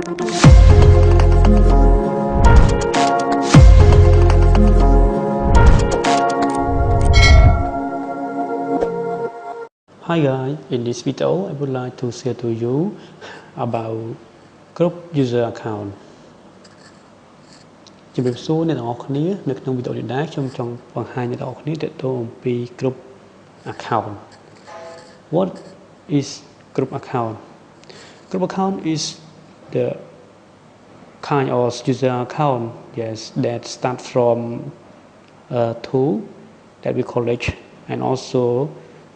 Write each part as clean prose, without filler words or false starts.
Hi guys, in this video I would like to share to you about group user account. ជំរាបសួរអ្នកទាំងអស់គ្នានៅក្នុងវីដេអូនេះដែរខ្ញុំចង់បង្ហាញអ្នកទាំងអស់គ្នាទាក់ទងអំពី group account. What is group account? Group account is the kind of user account, yes, that start from tool that we collect and also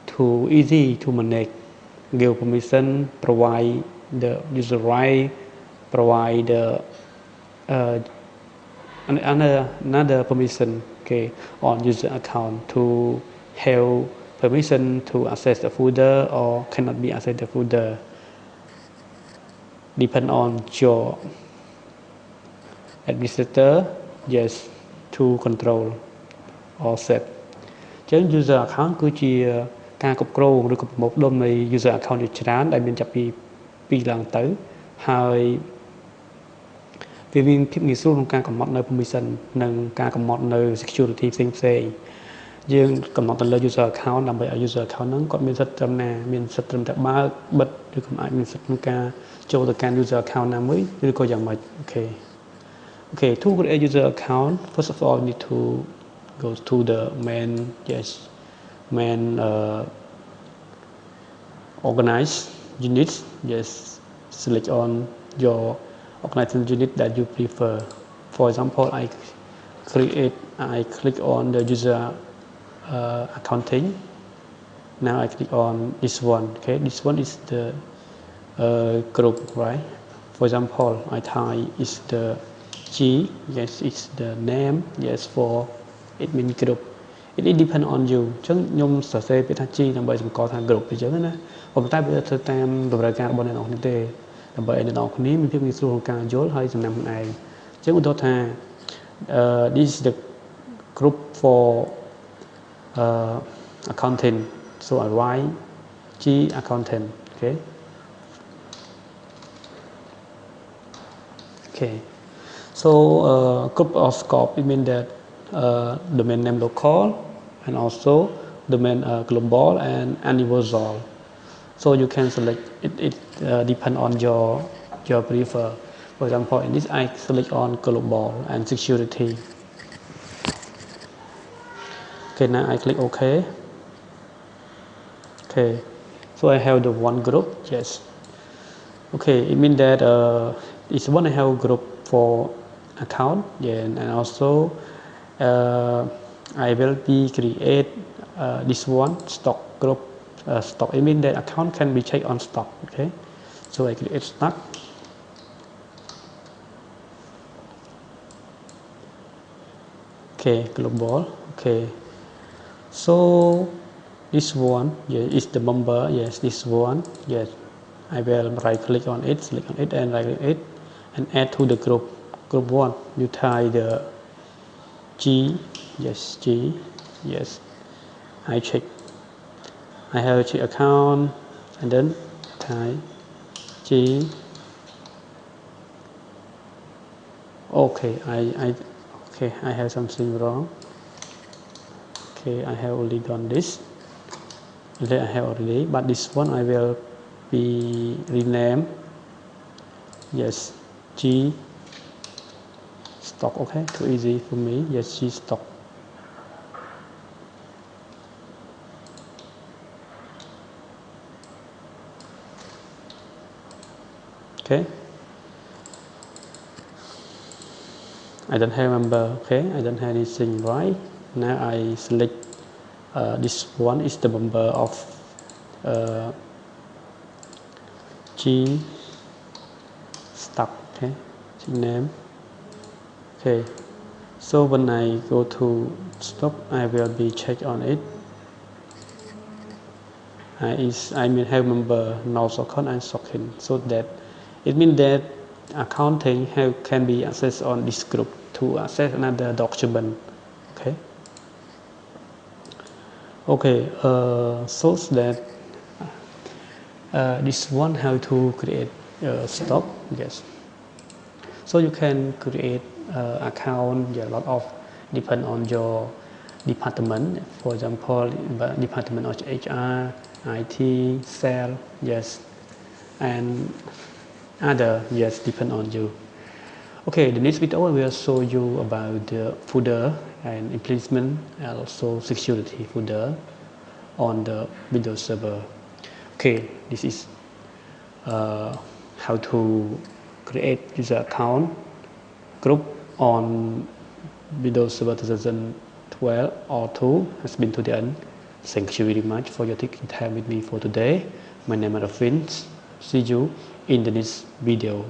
too easy to manage. Give permission, provide the user right, provide the another permission, okay, on user account to have permission to access the folder or cannot be access the folder. Depend on your administrator, yes, to control or set. ចឹង user account គឺជាការគ្រប់គ្រងឬក៏ប្រមូលផ្ដុំនៃ user account ជាច្រើនដែលមានចាប់ពី2ឡើងទៅហើយវាមានភាពងាយស្រួលក្នុងការកំណត់នៅ permission និងការកំណត់នៅ security ផ្សេងៗយើងកំណត់ទៅលើ user account ដើម្បីឲ្យ user account ហ្នឹងគាត់មានសិទ្ធិត្រឹមណាមានសិទ្ធិត្រឹមតែបើកបិទឬក៏អាចមានសិទ្ធិក្នុងការចូលទៅកាន់ user account ណាមួយឬក៏យ៉ាងម៉េចអូខេ to create user account first of all you need to go to the main organize units, yes, select on your organization unit that you prefer. For example, I click on the user accounting. Now I click on this one. Okay, this one is the group, right? For example, I type is the G, yes, it's the name, yes, for admin group. It depends on you អញ្ចឹងខ្ញុំសរសេរពាក្យថា G ដើម្បីសម្គាល់ថា group អញ្ចឹងណាប៉ុន្តែវាធ្វើតាមតម្រូវការរបស់អ្នកនរគ្នាទេដើម្បីឲ្យអ្នកនរគ្នាមានភាពងាយស្រួលក្នុងការយល់ហើយចំណាំខ្លួនឯងអញ្ចឹងឧទាហរណ៍ថា this is the group for accounting so I write G accountant okay so group of scope it means that domain name local and also domain global and universal. So you can select it depend on your prefer. For example, in this I select on global and security. Okay, now I click OK. Okay, so I have the one group. Yes. Okay, it means that it's one I have group for account. Yeah, and also. I will be create this one stock group stock. I mean that account can be checked on stock. Okay, so I create stock. Okay, global. Okay, so this one is the member. Yes, this one. Yes, I will right click on it, select on it, and right click it, and add to the group. Group one. You type the G, yes, I check. I have a check account and then type G. Okay, I have something wrong. Okay, I have already done this. But this one I will be rename. Yes, G. Stock, okay, too easy for me. Yes, G stock. Okay. I don't have member. Okay, I don't have anything right. Now I select this one is the member of G stock. Okay, name. Okay, so when I go to stock, I will be check on it. I mean have member no account and socket, so that it means that accounting can be accessed on this group to access another document. Okay, so that this one how to create stock. Yes, So you can create account, yeah, a lot of depend on your department. For example, department of HR, IT, sales, yes, and other, yes, depend on you. Okay, the next video will show you about the folder and implementation and also security folder on the Windows Server. Okay, this is how to create user account group on Windows Server 2012 or 2 has been to the end. Thank you very much for your taking time with me for today. My name is Rorfin. See you in the next video.